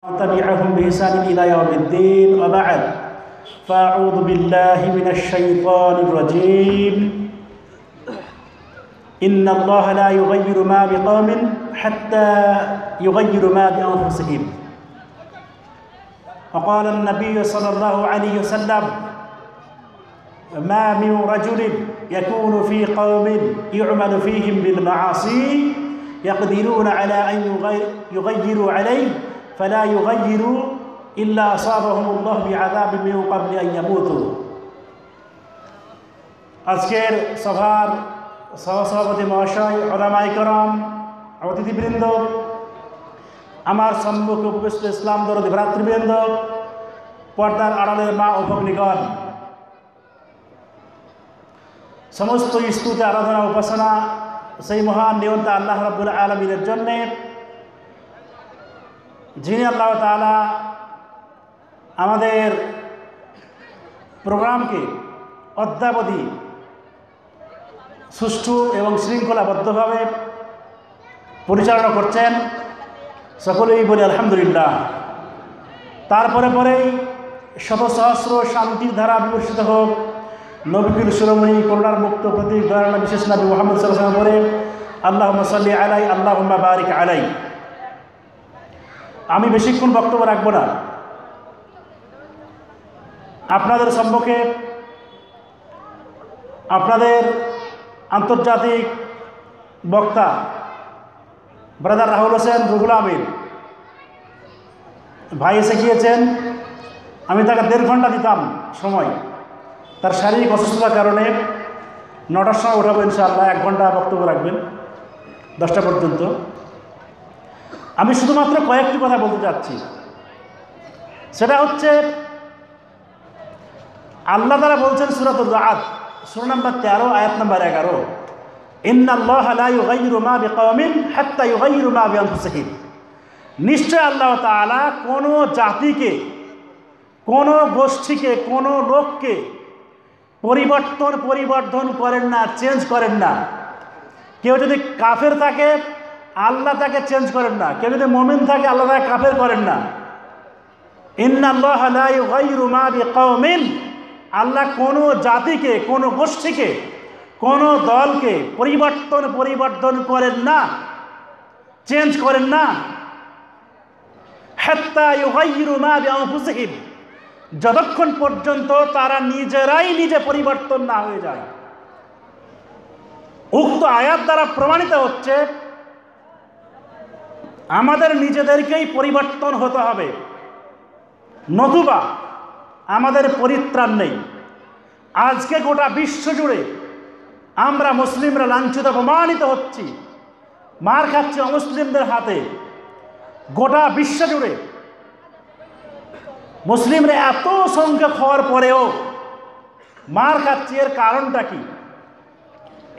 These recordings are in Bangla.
تبعهم بإحسان إلى يوم الدين وبعد فأعوذ بالله من الشيطان الرجيم إن الله لا يغير ما بقوم حتى يغيروا ما بأنفسهم وقال النبي صلى الله عليه وسلم ما من رجل يكون في قوم يعمل فيهم بالمعاصي يقدرون على أن يغيروا عليه فلا يغيروا إلا أصابهم الله بعذاب من قبل أن يموتوا আজকের সভার সভাপতি মহাশয়, উলামায়ে কেরাম, অতিথিবৃন্দ, আমার সম্মুখে উপস্থিত ইসলাম দরদি ভ্রাতৃবৃন্দ, পর্দার আড়ালের মা ও ভগ্নীগণ, সমস্ত স্তুতি আরাধনা উপাসনা সেই মহান নিয়ন্তা আল্লাহ রাব্বুল আলামিনের জন্যে, যিনি আল্লাহ তাআলা আমাদের প্রোগ্রামকে অদ্যাবধি সুষ্ঠু এবং শৃঙ্খলাবদ্ধভাবে পরিচালনা করছেন। সকলেই বলি আলহামদুলিল্লাহ। তারপরে পরেই শত সহস্র শান্তির ধারা বিবর্ষিত হোক নবীর শিরোমণি করুণার মুক্ত প্রতীক দয়াল বিশেষ নবী মুহাম্মদ সাল্লাল্লাহু আলাইহি ওয়াসাল্লাম বলে আল্লাহুম্মা সাল্লি আলাই আল্লাহুম্মা বারিক আলাই। আমি বেশিক্ষণ বক্তব্য রাখবো না। আপনাদের সম্মুখে আপনাদের আন্তর্জাতিক বক্তা ব্রাদার রাহুল হোসেন রুহুল আমিন ভাই এসে গিয়েছেন। আমি তাকে 1.5 ঘন্টা দিতাম সময়, তার শারীরিক অসুস্থতার কারণে 9টার সময় উঠাবো ইনশাআল্লাহ। 1 ঘন্টা বক্তব্য রাখবেন 10টা পর্যন্ত। আমি শুধুমাত্র কয়েকটি কথা বলতে চাচ্ছি। সেটা হচ্ছে আল্লাহ তাআলা বলছেন সূরাতুর রা'দ সূরা নম্বর 13 আয়াত নম্বর 11, ইন্নাল্লাহা লা ইউগাইয়িরু মা বিকওমিন হাত্তা ইউগাইয়িরু মা বিআনফুসিহিম। নিশ্চয় আল্লাহ তাআলা কোনো জাতিকে, কোনো গোষ্ঠীকে, কোনো লোককে পরিবর্তন করেন না, চেঞ্জ করেন না। কেউ যদি কাফের থাকে আল্লাহ তাকে চেঞ্জ করেন না, কেউ যদি মুমিন থাকে আল্লাহ তাকে কাফের করেন না। ইন্নাল্লাহা লা ইউগাইয়িরু মা বিকওমিন, আল্লাহ কোনো জাতিকে, কোনো গোষ্ঠীকে, কোনো দলকে পরিবর্তন করেন না, চেঞ্জ করেন না। হাত্তা ইউগাইয়িরু মা বিআনফুসিহিম, যতক্ষণ পর্যন্ত তারা নিজেরাই নিজে পরিবর্তন না হয়ে যায়। উক্ত আয়াত দ্বারা প্রমাণিত হচ্ছে আমাদের নিজেদেরকেই পরিবর্তন হতে হবে, নতুবা আমাদের পরিত্রাণ নেই। আজকে গোটা বিশ্ব জুড়ে আমরা মুসলিমরা লাঞ্ছিত অপমানিত হচ্ছি, মার খাচ্ছি অমুসলিমদের হাতে। গোটা বিশ্ব জুড়ে মুসলিমরা এত সংখ্যক হওয়ার পরেও মার খাচ্ছি। এর কারণটা কি?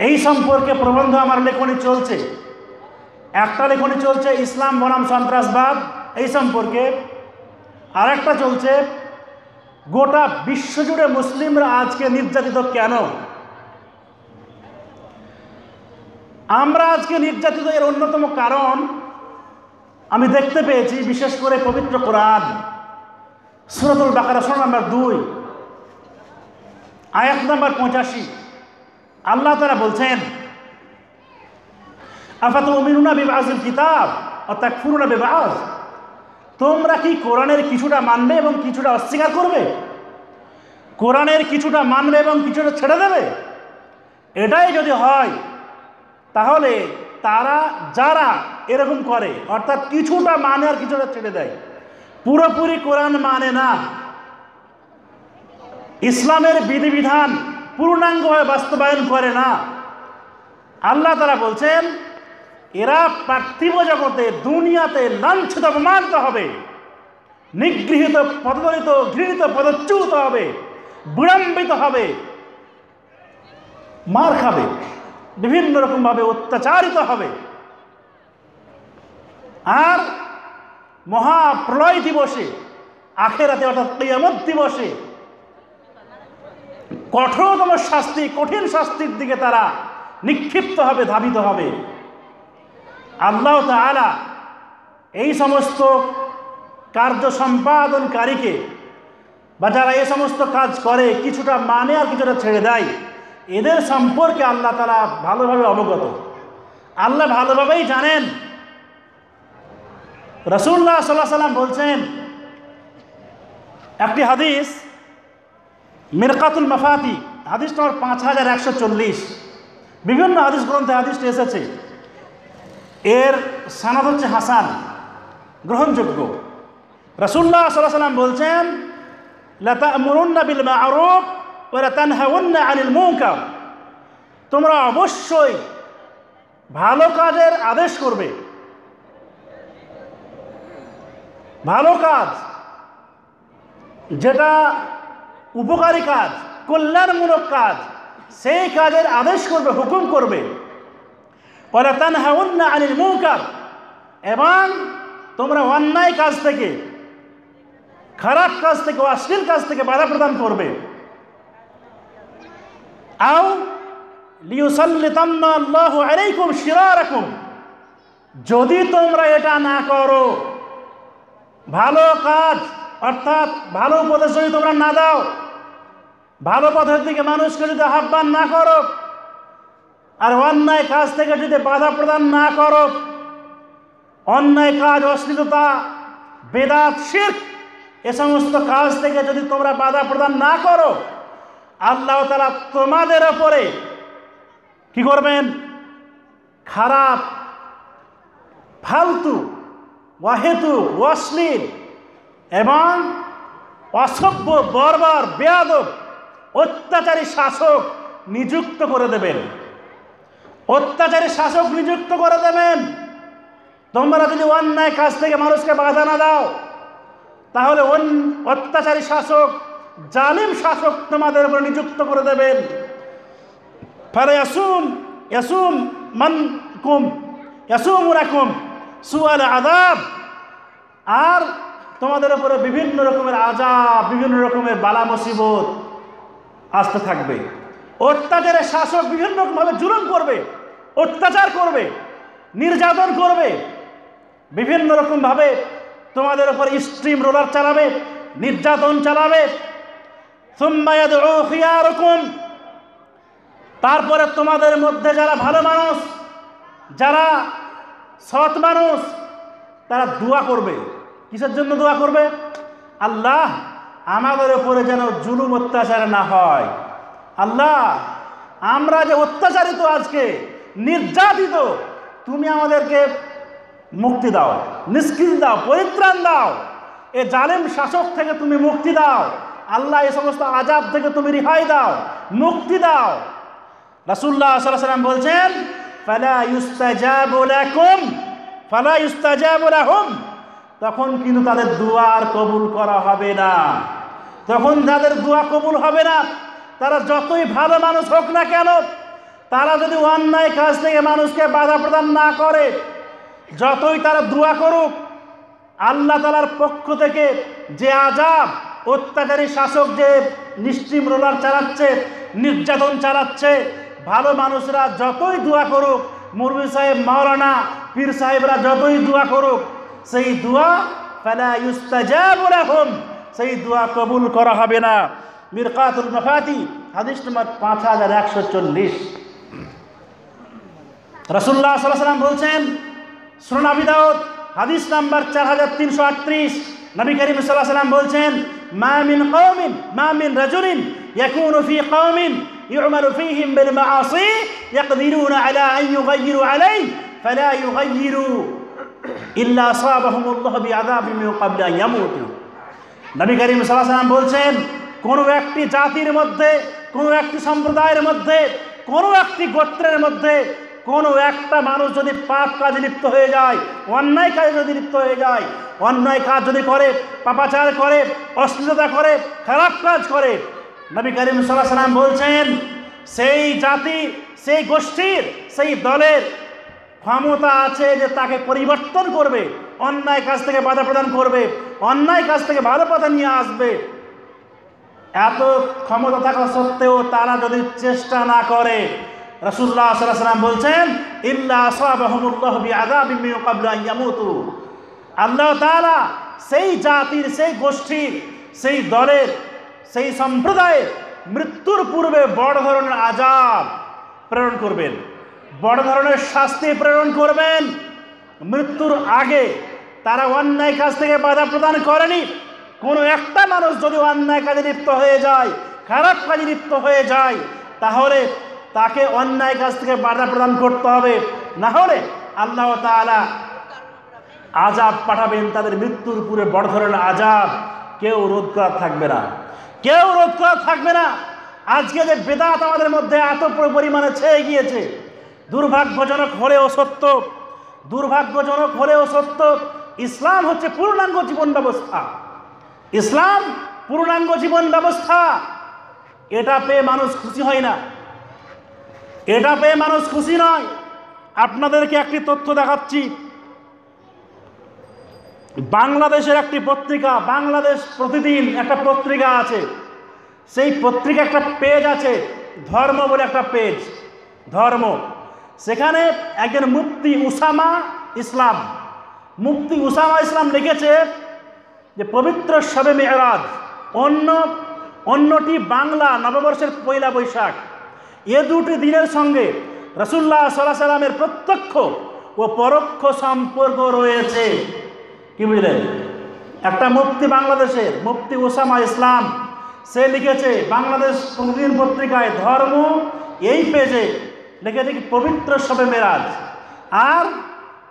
এই সম্পর্কে প্রবন্ধ আমার লেখনী চলছে। একটা লেখনী চলছে ইসলাম বনাম সন্ত্রাসবাদ এই সম্পর্কে, আর একটা চলছে গোটা বিশ্বজুড়ে মুসলিমরা আজকে নির্যাতিত কেন। আমরা আজকে নির্যাতিত এর অন্যতম কারণ আমি দেখতে পেয়েছি, বিশেষ করে পবিত্র কোরআন সূরাতুল বাকারা সূরা নম্বর 2 আয়াত নম্বর 85। আল্লাহ তাআলা বলছেন আফাতুমিনুনা বিবাযিল কিতাব ওয়া তাকফুরুনা বিবায, তোমরা কি কোরআনের কিছুটা মানবে এবং কিছুটা অস্বীকার করবে? কোরআনের কিছুটা মানবে এবং কিছুটা ছেড়ে দেবে? এটাই যদি হয় তাহলে তারা যারা এরকম করে, অর্থাৎ কিছুটা মানে আর কিছুটা ছেড়ে দেয়, পুরোপুরি কোরআন মানে না, ইসলামের বিধিবিধান পূর্ণাঙ্গভাবে বাস্তবায়ন করে না, আল্লাহ তাআলা বলছেন এরা পার্থিব জগতে, দুনিয়াতে লাঞ্ছিত অপমানিত হবে, নিগৃহীত, পদদলিত, ঘৃণিত, পদচ্যুত হবে, বিড়ম্বিত হবে, মার খাবে, বিভিন্ন রকমভাবে অত্যাচারিত হবে। আর মহাপ্রলয় দিবসে, আখিরাতে অর্থাৎ কিয়ামত দিবসে কঠোরতম শাস্তি, কঠিন শাস্তির দিকে তারা নিক্ষিপ্ত হবে, ধাবিত হবে। আল্লাহ তাআলা এই সমস্ত কার্য সম্পাদনকারীকে বা যারা এই সমস্ত কাজ করে কিছুটা মানে আর কিছুটা ছেড়ে দেয়, এদের সম্পর্কে আল্লাহ তাআলা ভালোভাবে অবগত, আল্লাহ ভালোভাবেই জানেন। রাসূলুল্লাহ সাল্লাল্লাহু আলাইহি ওয়াসাল্লাম বলছেন, একটি হাদিস মিরকাতুল মাফাতি, হাদিস নম্বর 5140, বিভিন্ন হাদিস গ্রন্থে হাদিসটি এসেছে, এর সনদ হচ্ছে হাসান, গ্রহণযোগ্য। রাসূলুল্লাহ সাল্লাল্লাহু আলাইহি ওয়াসাল্লাম বলছেন, লা তা'মুরুন্না বিল মা'রুফ ওয়া লা তানহাউন্না আনিল মুনকার, তোমরা অবশ্যই ভালো কাজের আদেশ করবে। ভালো কাজ যেটা উপকারী কাজ, কল্যাণমূলক কাজ, সেই কাজের আদেশ করবে, হুকুম করবে। ওয়া লা তানহাউন্না আনিল মুনকার, এবং তোমরা অন্যায় কাজ থেকে, খারাপ কাজ থেকে, অশ্লীল কাজ থেকে বাধা প্রদান করবে। আও লিয়ুসাল্লিতান্না আল্লাহু আলাইকুম শিরারাকুম, যদি তোমরা এটা না করো, ভালো কাজ অর্থাৎ ভালো উপদেশ যদি তোমরা না দাও, ভালো পথের দিকে মানুষকে যদি আহ্বান না করো, আর অন্যায় কাজ থেকে যদি বাধা প্রদান না করো, অন্যায় কাজ, অশ্লীলতা, বেদাত, শিরক, এ সমস্ত কাজ থেকে যদি তোমরা বাধা প্রদান না করো, আল্লাহ তাআলা তোমাদের ওপরে কি করবেন? খারাপ, ফালতু, অহেতুক, অশ্লীল এবং অসভ্য, বর্বর, বেয়াদব, অত্যাচারী শাসক নিযুক্ত করে দেবেন। অত্যাচারী শাসক নিযুক্ত করে দেবেন। তোমরা যদি অন্যায় কাজ থেকে মানুষকে বাধা না দাও, তাহলে অত্যাচারী শাসক, জালিম শাসক তোমাদের উপর নিযুক্ত করে দেবেন। ইয়াসুমুনাকুম সুআল আযাব, আর তোমাদের উপরে বিভিন্ন রকমের আযাব, বিভিন্ন রকমের বালা মুসিবত আসতে থাকবে। অত্যাচারের শাসক বিভিন্ন রকমভাবে জুলুম করবে, অত্যাচার করবে, নির্যাতন করবে, বিভিন্ন রকমভাবে তোমাদের উপর স্ট্রিম রোলার চালাবে, নির্যাতন চালাবে। সুম্মা ইয়াদউ খিয়ারুকুম, তারপরে তোমাদের মধ্যে যারা ভালো মানুষ, যারা সৎ মানুষ, তারা দোয়া করবে। কিসের জন্য দোয়া করবে? আল্লাহ আমাদের উপরে যেন জুলুম অত্যাচার না হয়। আল্লাহ আমরা যে অত্যাচারিত, আজকে নির্যাতিত, তুমি আমাদেরকে মুক্তি দাও, নিষ্কৃতি দাও, পরিত্রাণ দাও। এ জালেম শাসক থেকে তুমি মুক্তি দাও। আল্লাহ এই সমস্ত আযাব থেকে তুমি রেহাই দাও, মুক্তি দাও। রাসূলুল্লাহ সাল্লাল্লাহু আলাইহি ওয়াসাল্লাম বলছেন, ফালা ইউস্তাজাবু লাকুম ফালা ইউস্তাজাবু লাহুম, তখন কিন্তু তাদের দোয়া আর কবুল করা হবে না। তখন তাদের দোয়া কবুল হবে না। তারা যতই ভালো মানুষ হোক না কেন, তারা যদি অন্যায় কাজ থেকে মানুষকে বাধা প্রদান না করে, যতই তারা দোয়া করুক, আল্লাহ তাআলার পক্ষ থেকে যে আযাব, অত্যাচারী শাসক যে নিস্ট্রিম রোলার চালাচ্ছে, নির্যাতন চালাচ্ছে, ভালো মানুষরা যতই দোয়া করুক, মুরবি সাহেব, মাওলানা, পীর সাহেবরা যতই দোয়া করুক, সেই দোয়া ফালা ইউস্তাজাবু লাহুম, সেই দোয়া কবুল করা হবে না। মিরকাতুল মাফাতি, হাদিস নম্বর 5140। রাসূলুল্লাহ সাল্লাল্লাহু আলাইহি ওয়াসাল্লাম বলছেন, সুনান আবি দাউদ হাদিস নাম্বার 4338, নবী করিম সাল্লাল্লাহু আলাইহি ওয়াসাল্লাম বলছেন, মা মিন রাজুলিন ইয়াকুনু ফি কওমিন ইউ'মালু ফীহিম বিল মাআসি ইয়াকদিরুনা আলা আন ইউগাইয়িরু আলাইহি ফালা ইউগাইয়িরু ইল্লা আসাবাহুমুল্লাহু বিআযাবিন মিন ক্বাবলি আন ইয়ামুতু। নবী করিম সাল্লাল্লাহু আলাইহি ওয়াসাল্লাম বলছেন, কোনো একটি জাতির মধ্যে, কোনো একটি সম্প্রদায়ের মধ্যে, কোনো একটি গোত্রের মধ্যে কোনো একটা মানুষ যদি পাপ কাজে লিপ্ত হয়ে যায়, অন্যায় কাজে যদি লিপ্ত হয়ে যায়, অন্যায় কাজ যদি করে, পাপাচার করে, অশ্লীলতা করে, খারাপ কাজ করে, নবী করিম সাল্লাল্লাহু আলাইহি ওয়াসাল্লাম বলছেন, সেই জাতি, সেই গোষ্ঠীর, সেই দলের ক্ষমতা আছে যে তাকে পরিবর্তন করবে, অন্যায় কাজ থেকে বাধা প্রদান করবে, অন্যায় কাজ থেকে ভালো পথে নিয়ে আসবে। এত ক্ষমতা থাকা সত্ত্বেও তারা যদি চেষ্টা না করে, রাসূলুল্লাহ সাল্লাল্লাহু আলাইহি ওয়াসাল্লাম বলছেন, ইল্লা আসাবাহুমুল্লাহু বিআযাবিন মিন ক্বাবলি আন ইয়ামুতু, আল্লাহ তাআলা সেই জাতির, সেই গোষ্ঠীর, সেই দলের, সেই সম্প্রদায়ের মৃত্যুর পূর্বে বড় ধরনের আযাব প্রেরণ করবেন, বড় ধরনের শাস্তি প্রেরণ করবেন। মৃত্যুর আগে তারা অন্যায় কাজ থেকে বাধা প্রদান করেনি। কোনো একটা মানুষ যদি অন্যায় কাজে লিপ্ত হয়ে যায়, খারাপ কাজে লিপ্ত হয়ে যায়, তাহলে তাকে অন্যায় কাজ থেকে বাধা প্রদান করতে হবে, না হলে আল্লাহ তাআলা আযাব পাঠাবেন, তাদের মৃত্যুর পূর্বে বড় ধরনের আযাব। কেউ রোধ করা থাকবে না, কেউ রোধ করা থাকবে না। আজকে যে বেদাত আমাদের মধ্যে এত পরিমাণে ছেয়ে গিয়েছে, দুর্ভাগ্যজনক হলেও সত্য, দুর্ভাগ্যজনক হলেও সত্য, ইসলাম হচ্ছে পূর্ণাঙ্গ জীবন ব্যবস্থা। ইসলাম পূর্ণাঙ্গ জীবন ব্যবস্থা। এটা পেয়ে মানুষ খুশি হয় না, এটা পেয়ে মানুষ খুশি নয়। আপনাদেরকে একটি তথ্য দেখাচ্ছি। বাংলাদেশের একটি পত্রিকা, বাংলাদেশ প্রতিদিন একটা পত্রিকা আছে, সেই পত্রিকা একটা পেজ আছে, ধর্ম বলে একটা পেজ, ধর্ম। সেখানে একজন মুফতি উসামা ইসলাম, মুফতি উসামা ইসলাম লিখেছে যে পবিত্র শবে মেরাজ, অন্যটি বাংলা নববর্ষের পয়লা বৈশাখ, এ দুটি দিনের সঙ্গে রাসূলুল্লাহ সাল্লাল্লাহু আলাইহি ওয়াসাল্লামের প্রত্যক্ষ ও পরোক্ষ সম্পর্ক রয়েছে। কি বুঝলেন? একটা মুফতি, বাংলাদেশের মুফতি উসামা ইসলাম, সে লিখেছে বাংলাদেশ প্রতিদিন পত্রিকায় ধর্ম এই পেজে লিখেছে কি পবিত্র শবে মেরাজ, আর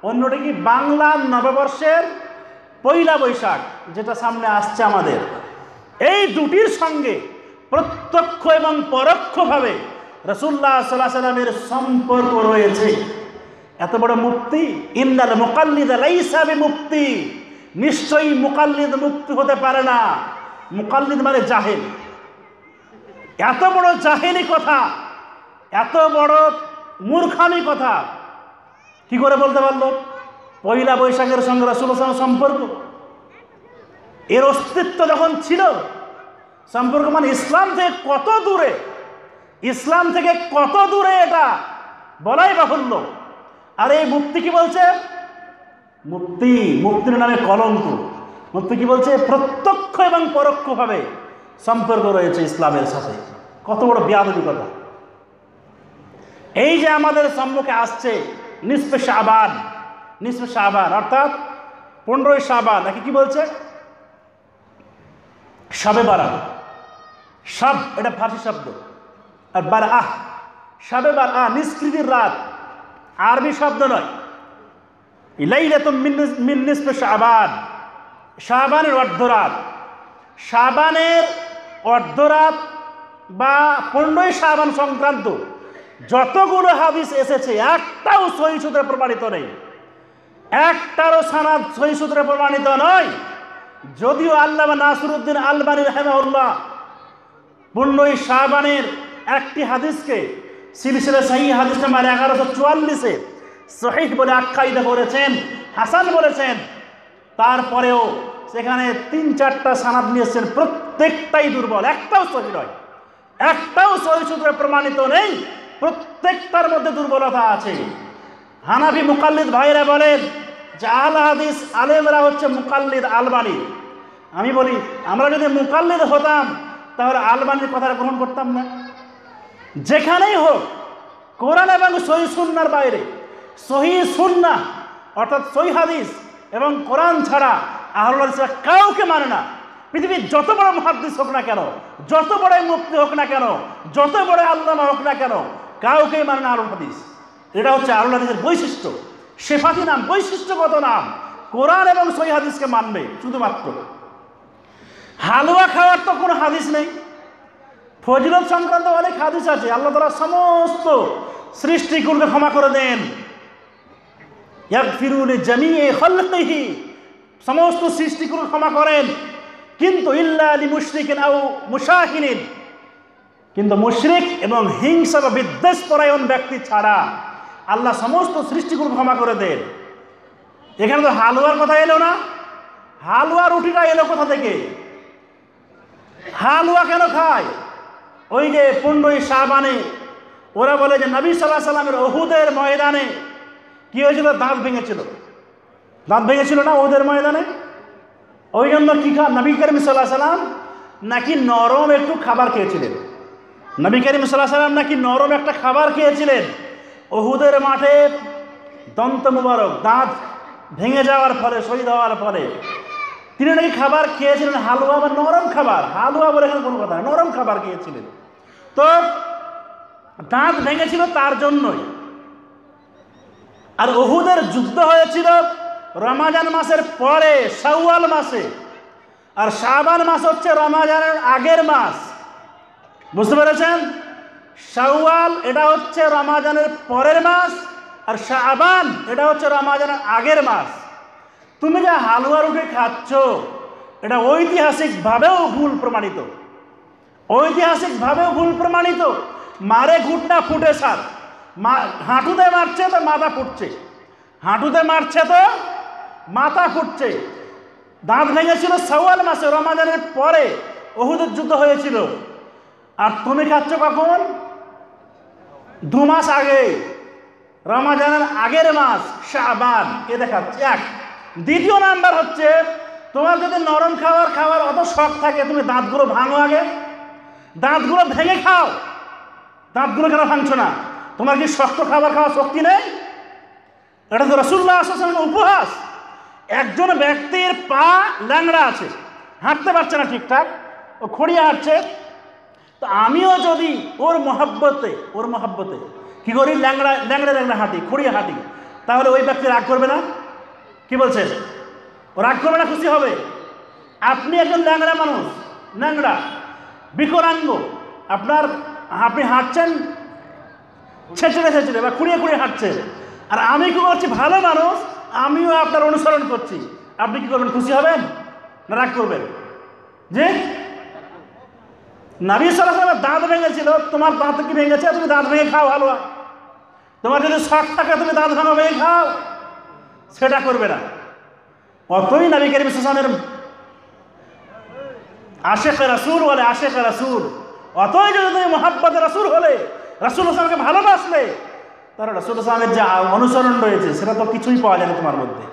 অন্যটি কি বাংলা নববর্ষের পয়লা বৈশাখ, যেটা সামনে আসছে আমাদের। এই দুটির সঙ্গে প্রত্যক্ষ এবং পরোক্ষভাবে রাসূলুল্লাহ সাল্লাল্লাহু আলাইহি ওয়াসাল্লামের সম্পর্ক রয়েছে। এত বড় মুফতি, ইন্নাল মুকাল্লিদ লাইসা বিমুফতি, নিশ্চয়ই মুকাল্লিদ মুফতি হতে পারে না। মুকাল্লিদ মানে জাহেল। এত বড় জাহেলি কথা, এত বড় মূর্খামি কথা কি করে বলতে পারলো? পয়লা বৈশাখের সঙ্গে রাসূলুল্লাহ সাল্লাল্লাহু আলাইহি ওয়াসাল্লামের সম্পর্ক, এর অস্তিত্ব যখন ছিল, সম্পর্ক মানে ইসলাম থেকে কত দূরে, ইসলাম থেকে কত দূরে এটা বলাই বাহুল্য। আর এই মুফতি কি বলছে? মুফতির নামে কলঙ্ক। মুফতি কি বলছে? প্রত্যক্ষ এবং পরোক্ষভাবে সম্পর্ক রয়েছে ইসলামের সাথে। কত বড় বেয়াদবি কথা! এই যে আমাদের সম্মুখে আসছে নিসফে শাবান, নিসফে শাবান অর্থাৎ 15ই শাবান, নাকি কি বলছে? শবে বারাত। শব এটা ফার্সি শব্দ, আর বারআহ, শবে বারআহ নিষ্কৃতির রাত, আরবি শব্দ নয়। লাইলাতুম মিন নিসফে শাবান, শাবানের অর্ধরাত। শাবানের অর্ধরাত বা 15ই শাবান সংক্রান্ত যতগুলো হাদিস এসেছে একটাও সহিহ সূত্রে প্রমাণিত নেই, একটারও সানাদ সহিহ সূত্রে প্রমাণিত নয়। যদিও আল্লামা নাসিরউদ্দিন আলবানী রাহিমাহুল্লাহ 15ই শাবানের একটি হাদিসকে সিলসিলা সহিহ হাদিস নাম্বার 1144-এ সহিহ বলে আখ্যায়িত করেছেন, হাসান বলেছেন। তারপরেও সেখানে 3-4টা সানাদ নিয়েছেন, প্রত্যেকটাই দুর্বল, একটাও সহিহ নয়, একটাও সহিহ সূত্রে প্রমাণিত নেই, প্রত্যেকটার মধ্যে দুর্বলতা আছে। হানাফি মুকাল্লিদ ভাইরা বলেন যে আল হাদিস আলেমরা হচ্ছে মুকাল্লিদ আলবানী। আমি বলি, আমরা যদি মুকাল্লিদ হতাম তাহলে আলবানীর কথাটা গ্রহণ করতাম না। যেখানেই হোক, কোরআন এবং সহিহ সুন্নাহর বাইরে, সহিহ সুন্নাহ অর্থাৎ সহিহ হাদিস এবং কোরআন ছাড়া আহলুল হাদিসরা কাউকে মানে না। পৃথিবীর যত বড় মুহাদ্দিস হোক না কেন, যত বড় মুফতি হোক না কেন, যত বড় আল্লামা হোক না কেন, কাউকেই মানে না আহলুল হাদিস। এটা হচ্ছে আহলুল হাদিসের বৈশিষ্ট্য, সেফাতি নাম, বৈশিষ্ট্যগত নাম। কোরআন এবং সহিহ হাদিসকে মানবে শুধুমাত্র। হালুয়া খাওয়ার তো কোনো হাদিস নেই। ফজিলত সংক্রান্ত অনেক হাদিস আছে, আল্লাহ তাআলা সমস্ত সৃষ্টিকুলকে ক্ষমা করে দেন, ইয়াগফিরু লিজামিই খালকিহি, সমস্ত সৃষ্টিকুলকে ক্ষমা করেন, কিন্তু ইল্লা লিমুশরিকিন আও মুশাহিনিন, কিন্তু মুশরিক এবং হিংসা বা বিদ্বেষ পরায়ণ ব্যক্তি ছাড়া আল্লাহ সমস্ত সৃষ্টিকুলকে ক্ষমা করে দেন। এখানে তো হালুয়ার কথা এলো না, হালুয়া রুটিটা এলো কোথা থেকে? হালুয়া কেন খায়? ওই যে 15ই শাবানে ওরা বলে যে নবী সাল্লাল্লাহু আলাইহি সাল্লামের উহুদের ময়দানে কি হয়েছিল? দাঁত ভেঙেছিল, দাঁত ভেঙেছিল না উহুদের ময়দানে? ওই জন্য কী নবী করিম সাল্লাল্লাহু আলাইহি সাল্লাম নাকি নরম একটু খাবার খেয়েছিলেন। নবী করিম সাল্লাল্লাহু আলাইহি সাল্লাম নাকি নরম একটা খাবার খেয়েছিলেন। উহুদের মাঠে দন্ত মুবারক দাঁত ভেঙে যাওয়ার ফলে, শহীদ হওয়ার ফলে তিনি নাকি খাবার খেয়েছিলেন হালুয়া বা নরম খাবার। হালুয়া বলে এখানে কোনো কথা না, নরম খাবার খেয়েছিলেন। তো দাঁত ভেঙেছিল তার জন্যই। আর উহুদের যুদ্ধ হয়েছিল রমাজান মাসের পরে, শাওয়াল মাসে। আর শাবান মাস হচ্ছে রমাজানের আগের মাস, বুঝতে পেরেছেন? শাওয়াল এটা হচ্ছে রমাজানের পরের মাস, আর শাবান এটা হচ্ছে রমাজানের আগের মাস। তুমি যে হালুয়া রুটি খাচ্ছ এটা ঐতিহাসিকভাবেও ভুল প্রমাণিত, ঐতিহাসিকভাবেও ভুল প্রমাণিত। মারে ঘুটনা ফুটে সার, হাঁটুতে মারছে তো মাথা ফুটছে, হাঁটুতে মারছে তো মাথা ফুটছে। দাঁত ভেঙেছিল শাওয়াল মাসে, রমাজানের পরে, উহুদের যুদ্ধ হয়েছিল। আর তুমি খাচ্ছ কখন? 2 মাস আগে, রমাজানের আগের মাস শাবান, এ দেখাচ্ছে এক। দ্বিতীয় নাম্বার হচ্ছে, তোমার যদি নরম খাবার অত শখ থাকে, তুমি দাঁতগুলো ভাঙো আগে, দাঁতগুলো ভেঙে খাও। দাঁতগুলো কেন ভাঙছো না? তোমার কি শক্ত খাবার খাওয়ার শক্তি নেই? এটা তো রাসূলুল্লাহ সাল্লাল্লাহু আলাইহি ওয়াসাল্লামের উপহাস। একজন ব্যক্তির পা ল্যাংড়া আছে, হাঁটতে পারছে না ঠিকঠাক, ও খড়িয়ে হাঁটছে। তো আমিও যদি ওর মহব্বতে কি করি, ল্যাংড়া হাঁটি, খড়িয়ে হাঁটি, তাহলে ওই ব্যক্তি রাগ করবে না? কি বলছেন? ও রাগ করবে না, খুশি হবে? আপনি একজন ল্যাংড়া মানুষ, ল্যাংড়া বিকলাঙ্গ, আপনি হাঁটছেন ছেঁচড়ে বা খুঁড়িয়ে হাঁটছেন। আর আমি কি করছি, ভালো মানুষ, আমিও আপনার অনুসরণ করছি। আপনি কি করবেন? খুশি হবেন না রাগ করবেন? যে নবী সাল্লাল্লাহু আলাইহি ওয়াসাল্লাম দাঁত ভেঙেছিল, তোমার দাঁত কি ভেঙেছে? তুমি দাঁত ভেঙে খাও হালুয়া। তোমার যদি শখ থাকে তুমি দাঁত ভাঙা ভেঙে খাও, সেটা করবে না। অতই নবী করিম সাল্লাল্লাহু আলাইহি ওয়াসাল্লামের আশিকে রাসূল বলে, আশিকে রাসূল। অতই যদি তুমি মুহাব্বতে রাসূল হলে, রাসূলুল্লাহ সাল্লাল্লাহু আলাইহি ওয়াসাল্লামকে ভালোবাসলে, তাহলে রাসূলুল্লাহ সাল্লাল্লাহু আলাইহি ওয়াসাল্লামের যে অনুসরণ রয়েছে সেটা তো কিছুই পাওয়া যায় না তোমার মধ্যে।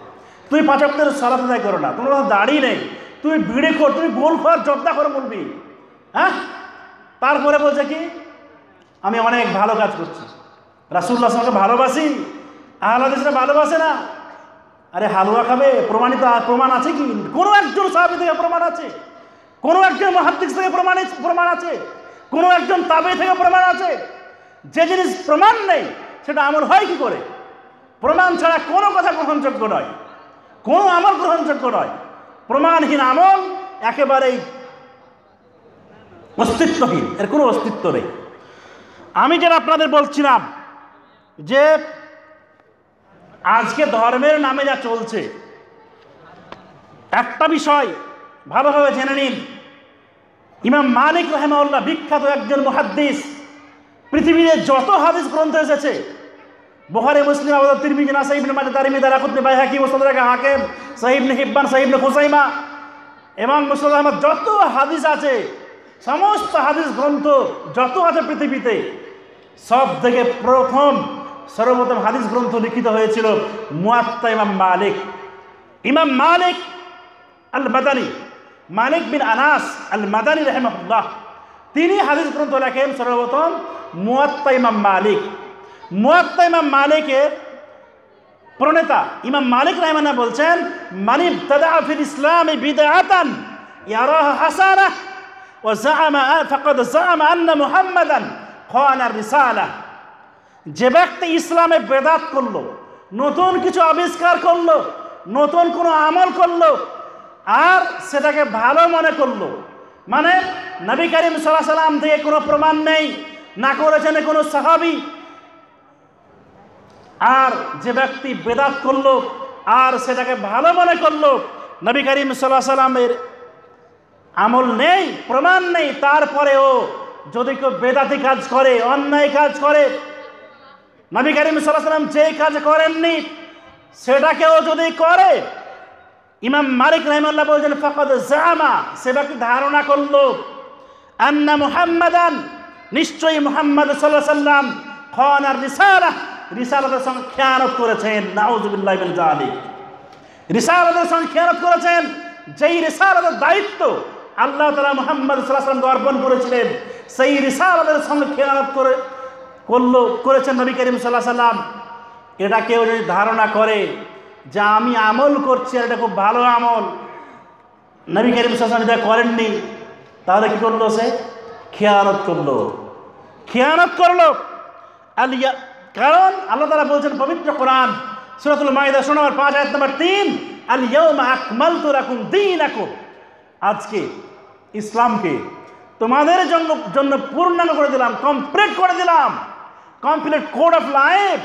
তুমি 5 ওয়াক্তের সালাত আদায় করো না, তোমার দাড়ি নেই, তুমি বিড়ি খোর, তুমি গোল খোর, জর্দা খোর বলবি, হ্যাঁ? তারপরে বলছে কি, আমি অনেক ভালো কাজ করছি, রাসূলুল্লাহ সাল্লাল্লাহু আলাইহি ওয়াসাল্লামকে ভালোবাসি। আহলে হাদিসরা ভালোবাসে না। আরে হালুয়া খাবে, প্রমাণ আছে কি? কোনো একজন সাহাবী থেকে প্রমাণ আছে? কোনো একজন মুহাদ্দিস থেকে প্রমাণ আছে? কোনো একজন তাবেঈ থেকে প্রমাণ আছে? যে জিনিস প্রমাণ নেই সেটা আমল হয় কি করে? প্রমাণ ছাড়া কোনো কথা গ্রহণযোগ্য নয়, কোনো আমল গ্রহণযোগ্য নয়। প্রমাণহীন আমল একেবারেই অস্তিত্বহীন, এর কোনো অস্তিত্ব নেই। আমি যেটা আপনাদের বলছিলাম যে আজকে ধর্মের নামে যা চলছে, একটা বিষয় ভালোভাবে জেনে নিন। ইমাম মালিক রাহিমাহুল্লাহ বিখ্যাত একজন মুহাদ্দিস। পৃথিবীতে যত হাদিস গ্রন্থ এসেছে, বুখারী, মুসলিম, আবু দাউদ, তিরমিজি, নাসাঈ, ইবনে মাজাহ, দারিমি, দারাকুতনি, বাইহাকী, মুস্তাদরাক হাকিম, সহিহ ইবনে হিব্বান, সহিহ ইবনে খুজাইমা এবং মুসনাদ আহমদ, যত হাদিস আছে, সমস্ত হাদিস গ্রন্থ যত আছে পৃথিবীতে, সব থেকে সর্বপ্রথম হাদিস গ্রন্থ লিখিত হয়েছিল মুয়াত্তা ইমাম মালিক। ইমাম মালিক আল মাদানী, মালিক বিন আনাস আল মাদানী রাহিমাহুল্লাহ, তিনি হাদিস গ্রন্থ লেখেন সর্বপ্রথম মুয়াত্তা ইমাম মালিক। মুয়াত্তা ইমাম মালিকের প্রণেতা ইমাম মালিক রাহিমাহুল্লাহ বলছেন, মান ইবতাদা ফিল ইসলামি বিদআতান ইয়ারাহা হাসানাহ ওয়া যাআমা ফাকাদ যাআমা আন্না মুহাম্মাদান খানা রিসালাহ। যে ব্যক্তি ইসলামে বেদাত করলো, নতুন কিছু আবিষ্কার করলো, নতুন কোনো আমল করলো, আর সেটাকে ভালো মনে করলো, মানে নবী করিম সাল্লাল্লাহু আলাইহি ওয়াসাল্লাম থেকে কোনো প্রমাণ নেই, না করেছেন কোনো সাহাবী। আর যে ব্যক্তি বেদাত করলো আর সেটাকে ভালো মনে করলো, নবী করিম সাল্লাল্লাহু আলাইহি ওয়াসাল্লামের আমল নেই, প্রমাণ নেই, তারপরেও যদি কেউ বেদাতি কাজ করে, অন্যায় কাজ করে, নবী করিম সাল্লাল্লাহু আলাইহি ওয়াসাল্লাম যে কাজ করেননি সেটাকেও যদি করে, ইমাম মালিক রাহিমাহুল্লাহ বলেছেন ফাকাদ যাআমা, সে ব্যক্তি ধারণা করলো, আন্না মুহাম্মাদান, নিশ্চয়ই মুহাম্মদ সাল্লাল্লাহু আলাইহি ওয়াসাল্লাম খানা রিসালাহ, রিসালাতের সঙ্গে খেয়ানত করেছেন। নাউযুবিল্লাহি মিন যালিক, রিসালাতের সঙ্গে খেয়ানত করেছেন। যেই রিসালাতের দায়িত্ব আল্লাহ তাআলা মুহাম্মদ সাল্লাল্লাহু আলাইহি ওয়াসাল্লামকে অর্পণ করেছিলেন, সেই রিসালাতের সঙ্গে খেয়ানত করেছেন নবী করিম সাল্লাল্লাহু আলাইহি ওয়াসাল্লাম। এটা কেউ যদি ধারণা করে যে আমি আমল করছি আর এটা খুব ভালো আমল, নবী করিম সাল্লাল্লাহু আলাইহি ওয়াসাল্লাম এটা করেননি, তাহলে কি করলো? সে খেয়ানত করলো, খেয়ানত করলো। কারণ আল্লাহ তাআলা বলছেন পবিত্র কোরআন সূরাতুল মাইদা 5 আয়াত নম্বর 3, আল ইয়াউমা আকমালতু লাকুম দীনাকুম, আজকে ইসলামকে তোমাদের জন্য পূর্ণাঙ্গ করে দিলাম, কমপ্লিট করে দিলাম, কমপ্লিট কোড অফ লাইফ।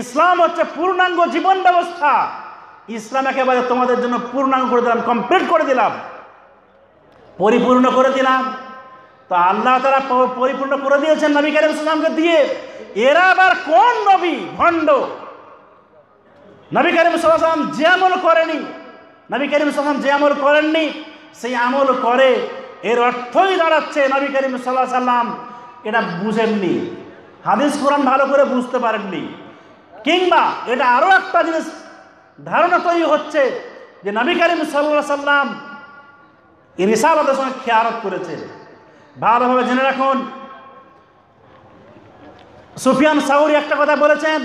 ইসলাম হচ্ছে পূর্ণাঙ্গ জীবন ব্যবস্থা। ইসলাম একেবারে তোমাদের জন্য পূর্ণাঙ্গ করে দিলাম, কমপ্লিট করে দিলাম, পরিপূর্ণ করে দিলাম। তো আল্লাহ তাআলা পরিপূর্ণ করে দিয়েছেন নবী করিম সাল্লাল্লাহু আলাইহি ওয়াসাল্লামকে দিয়ে। এরা আবার কোন নবী? ভণ্ড। নবী করিম সাল্লাল্লাহু আলাইহি ওয়াসাল্লাম যে আমল করেনি, নবী করিম সাল্লাল্লাহু আলাইহি ওয়াসাল্লাম যে আমল করেননি, সেই আমল করে। এর অর্থই দাঁড়াচ্ছে নবী করিম সাল্লাল্লাহু আলাইহি ওয়াসাল্লাম এটা বুঝেননি, হাদিস কোরআন ভালো করে বুঝতে পারেননি। কিংবা এটা আরও একটা জিনিস ধারণা তৈরি হচ্ছে যে নবী করিম সাল্লাল্লাহু আলাইহি ওয়াসাল্লাম এই রিসালাতের সঙ্গে খেয়ানত করেছেন। ভালোভাবে জেনে রাখুন, সুফিয়ান সাউরি একটা কথা বলেছেন,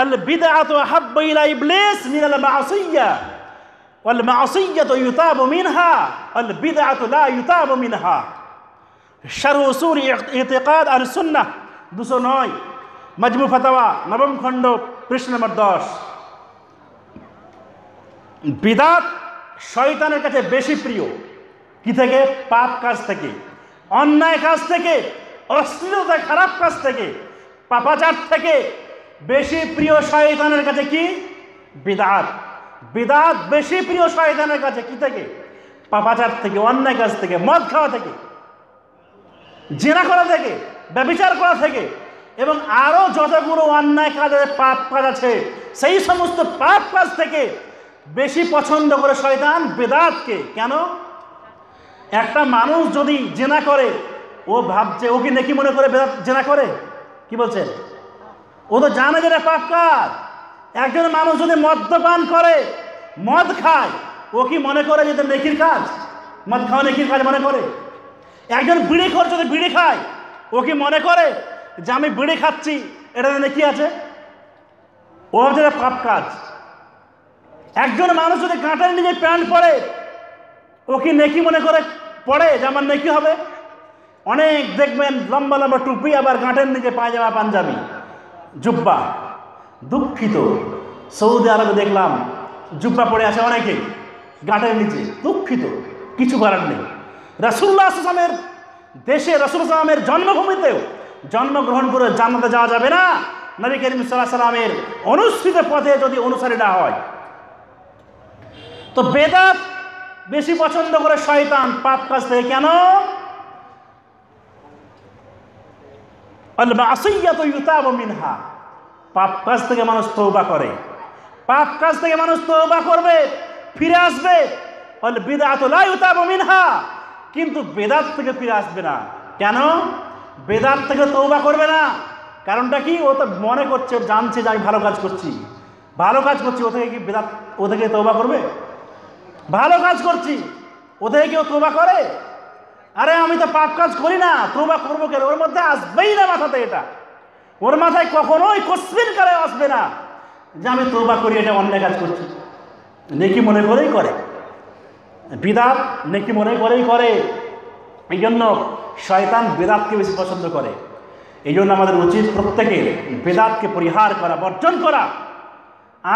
আল বিদআতু আহাব্বু ইলা ইবলিস মিনাল মা'সিয়াহ ওয়াল মা'সিয়াতু ইউতাবু মিনহা ওয়াল বিদআতু লা ইউতাবু মিনহা। শারহ উসুল ইতিকাদ আহলে সুন্নাহ 209, মাজমু ফাতাওয়া 9ম খণ্ড পৃষ্ঠা নম্বর 10। বিদআত শয়তানের কাছে বেশি প্রিয়। কি থেকে? পাপ কাজ থেকে, অন্যায় কাজ থেকে, অশ্লীলতা, খারাপ কাজ থেকে, পাপাচার থেকে বেশি প্রিয় শয়তানের কাছে কি? বিদআত। বিদআত বেশি প্রিয় শয়তানের কাছে কি থেকে? পাপাচার থেকে, অন্যায় কাজ থেকে, মদ খাওয়া থেকে, জিনা করা থেকে, ব্যভিচার করা থেকে, এবং আরও যতগুলো অন্যায় কাজ আছে, পাপ কাজ আছে, সেই সমস্ত পাপ কাজ থেকে বেশি পছন্দ করে শয়তান বিদআতকে। কেন? একটা মানুষ যদি জিনা করে, ও ভাবছে, ও কি নেকি মনে করে জিনা করে? কি বলছেন? ও তো জানে যে এটা পাপ কাজ। একজন মানুষ যদি মদ্যপান করে, মদ খায়, ও কি মনে করে যে এটা নেকির কাজ? মদ খাওয়া নেকির কাজ মনে করে? একজন বিড়িখোর যদি বিড়ি খায়, ও কি মনে করে যে আমি বিড়ি খাচ্ছি এটা নেকি আছে? ও ভাবছে এটা পাপ কাজ। একজন মানুষ যদি গাঁটের নিচে প্যান্ট পরে, ও কি নেকি মনে করে পড়ে যে আমার নেকি হবে? অনেক দেখবেন লম্বা লম্বা টুপি, আবার গাঁটের নিচে পায়জামা, পাঞ্জাবি, জুব্বা। দুঃখিত, সৌদি আরবে দেখলাম জুব্বা পরে আছে অনেকে গাঁটের নিচে। দুঃখিত, কিছু করার নেই। রাসূলুল্লাহ সাল্লাল্লাহু আলাইহি ওয়াসাল্লামের দেশে, রাসূলুল্লাহ সাল্লাল্লাহু আলাইহি ওয়াসাল্লামের জন্মভূমিতেও জন্মগ্রহণ করে জান্নাতে যাওয়া যাবে না নবী করিম সাল্লাল্লাহু আলাইহি ওয়াসাল্লামের অনুসৃত পথে যদি অনুসারী না হয়। তো বেদাত বেশি পছন্দ করে শয়তান পাপ কাজ থেকে। কেন? আল মা'সিয়াতু ইউতাবু মিনহা, পাপ কাজ থেকে মানুষ তওবা করে, পাপ কাজ থেকে মানুষ তওবা করবে, ফিরে আসবে। আল বিদআতু লা ইউতাবু মিনহা, কিন্তু বেদাত থেকে ফিরে আসবে না। কেন? বেদাত থেকে তওবা করবে না, কারণটা কি? ও তো মনে করছে, জানছে যে আমি ভালো কাজ করছি, ভালো কাজ করছি, ও থেকে কি বেদাত, ও থেকে তওবা করবে? ভালো কাজ করছি, ও থেকে কেউ তওবা করে? আরে আমি তো পাপ কাজ করি না, তওবা করবো কেন? ওর মধ্যে আসবেই না মাথাতে এটা, ওর মাথায় কখনোই কোশ্চিন কালে আসবে না যে আমি তওবা করি, এটা অন্যায় কাজ করছি। নেকি মনে করেই করে, বিদআত নেকি মনে করেই করে। এই জন্য শয়তান বেদাতকে বেশি পছন্দ করে। এই জন্য আমাদের উচিত প্রত্যেকের বেদাতকে পরিহার করা, বর্জন করা।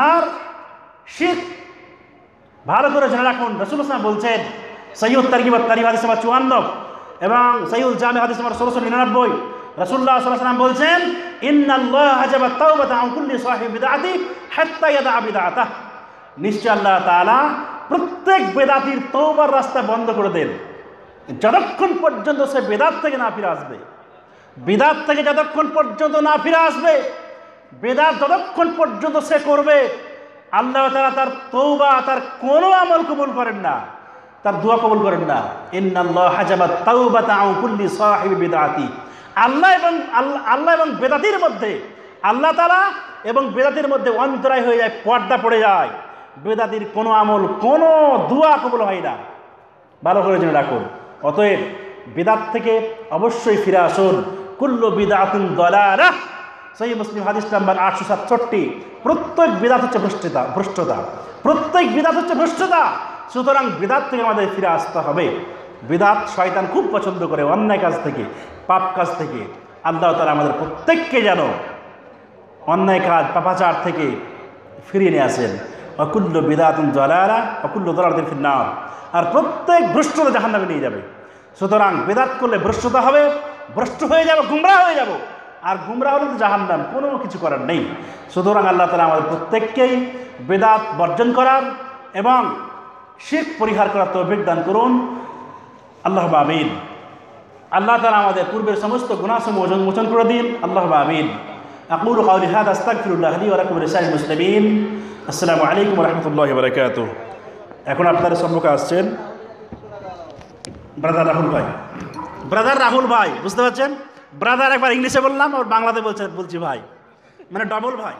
আর শিরক ভালো করে জেনে রাখুন, রাসূলুল্লাহ সাল্লাল্লাহু আলাইহি ওয়াসাল্লাম বলছেন, সহিহ তারগিব ওয়াত তারহিব হাদিস নম্বর 54 এবং সহিহুল জামি হাদিস নম্বর 1699, রাসূলুল্লাহ সাল্লাল্লাহু আলাইহি ওয়াসাল্লাম বলছেন, ইন্নাল্লাহা হাজাবা তাওবাতা আন কুল্লি সাহিব বিদআতি হাত্তা ইয়াদা বিদআতাহ। নিশ্চয় আল্লাহ তাআলা প্রত্যেক বেদাতির তওবার রাস্তা বন্ধ করে দেন যতক্ষণ পর্যন্ত সে বেদাত থেকে না ফিরে আসবে। বিদআত থেকে যতক্ষণ পর্যন্ত না ফিরে আসবে, বেদাত যতক্ষণ পর্যন্ত সে করবে, আল্লাহ তাআলা তার তওবা, তার কোনো আমল কবুল করেন না, তার দোয়া কবুল করেন না। ইন্নাল্লাহা হাজাবা তাওবাতা আন কুল্লি সাহিব বিদআতি। আল্লাহ এবং বেদাতির মধ্যে, আল্লাহ তাআলা এবং বেদাতির মধ্যে অন্তরায় হয়ে যায়, পর্দা পড়ে যায়। বেদাতির কোনো আমল, কোনো দোয়া কবুল হয় না। ভালো করে জেনে রাখুন। অতএব বিদাত থেকে অবশ্যই ফিরে আসুন। কুল্লু বিদাতুন দালালাহ, সহিহ মুসলিম হাদিস নাম্বার 867। প্রত্যেক বিদাত হচ্ছে ভ্রষ্টতা, প্রত্যেক বিদাত হচ্ছে ভ্রষ্টতা। সুতরাং বিদাত থেকে আমাদের ফিরে আসতে হবে। বিদাত শয়তান খুব পছন্দ করে, অন্যায় কাজ থেকে, পাপ কাজ থেকে। আল্লাহ তাআলা আমাদের প্রত্যেককে যেন অন্যায় কাজ, পাপাচার থেকে ফিরিয়ে নিয়ে আসেন। অকুল্ল বিদাতুন দালালা অকুল্ল দালালাতিন ফিন্নার। আর প্রত্যেক ভ্রষ্টতা জাহান্নামে নিয়ে যাবে। সুতরাং বিদাত করলে ভ্রষ্টতা হবে, ভ্রষ্ট হয়ে যাব, গুমরাহ হয়ে যাব। আর গুমরাহ হলে তো জাহান্নাম, কোনো কিছু করার নেই। সুতরাং আল্লাহ তাআলা আমাদের প্রত্যেককেই বিদাত বর্জন করার এবং শিরক পরিহার করার তৌফিক দান করুন। আল্লাহুম্মা আমিন। আল্লাহ তাআলা আমাদের পূর্বের সমস্ত গুনাহসমূহ মোচন করে দিন। আল্লাহুম্মা আমিন। আকুলু কাওলি হাযা আস্তাগফিরুল্লাহ লি ওয়া লাকুম ওয়া লিসাইরিল মুসলিমিন। আসসালামু আলাইকুম ওয়া রাহমাতুল্লাহি ওয়া বারাকাতুহু। এখন আপনাদের সম্মুখে আসছেন ব্রাদার রাহুল ভাই। ব্রাদার রাহুল ভাই, বুঝতে পারছেন? ব্রাদার একবার ইংলিশে বললাম আর বাংলাতে বলছি ভাই, মানে ডবল ভাই।